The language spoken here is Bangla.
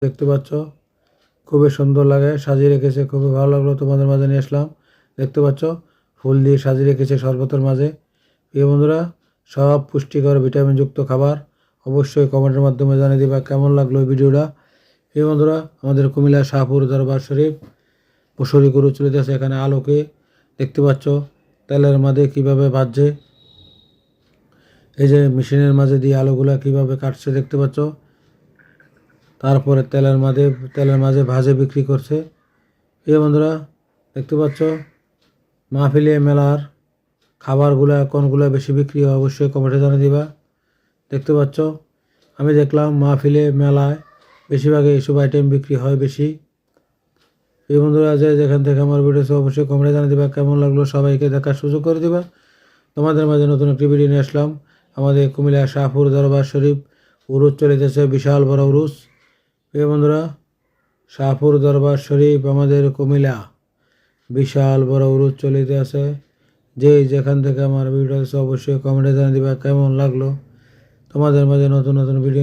দেখতে পাচ্ছ খুবই সুন্দর লাগে, সাজিয়ে রেখেছে, খুবই ভালো লাগলো, তোমাদের মাঝে নিয়ে আসলাম। দেখতে পাচ্ছ ফুল দিয়ে সাজিয়ে রেখেছে শরবতের মাঝে। প্রিয় বন্ধুরা, সব পুষ্টিকর ভিটামিনযুক্ত খাবার। অবশ্যই কমেন্টের মাধ্যমে জানিয়ে দিবা কেমন লাগলো এই ভিডিওটা। প্রিয় বন্ধুরা, আমাদের কুমিল্লা শাহপুর দরবার শরীফ মুসুরি গরু চলিতেছে এখানে আলোকে। দেখতে পাচ্ছ তেলের মাঝে কিভাবে ভাজছে, এই যে মেশিনের মাঝে দিয়ে আলুগুলা কিভাবে কাটছে দেখতে পাচ্ছ। তারপরে তেলের মাঝে ভাজে বিক্রি করছে। প্রিয় বন্ধুরা, দেখতে পাচ্ছ মাহফিলে মেলার খাবারগুলা কোনগুলা বেশি বিক্রি হয় অবশ্যই কমেন্টে জানিয়ে দিবা। দেখতে পাচ্ছ আমি দেখলাম মাহফিলে মেলায় বেশিরভাগ এইসব আইটেম বিক্রি হয় বেশি। এই বন্ধুরা, যেখান থেকে আমার ভিডিও অবশ্যই কমেন্টে জানিয়ে দিবা কেমন লাগলো, সবাইকে দেখার সুযোগ করে দিবা। তোমাদের মাঝে নতুন একটি ভিডিও নিয়ে আসলাম। আমাদের কুমিল্লা শাহপুর দরবার শরীফ উরুস চলিতেছে, বিশাল বড় উরুস। এই বন্ধুরা, শাহপুর দরবার শরীফ আমাদের কুমিল্লা বিশাল বড় উরুস চলিতে আছে। যেখান থেকে আমার ভিডিও অবশ্যই কমেন্টে জানিয়ে দিবা কেমন লাগলো। তোমাদের মাঝে নতুন নতুন ভিডিও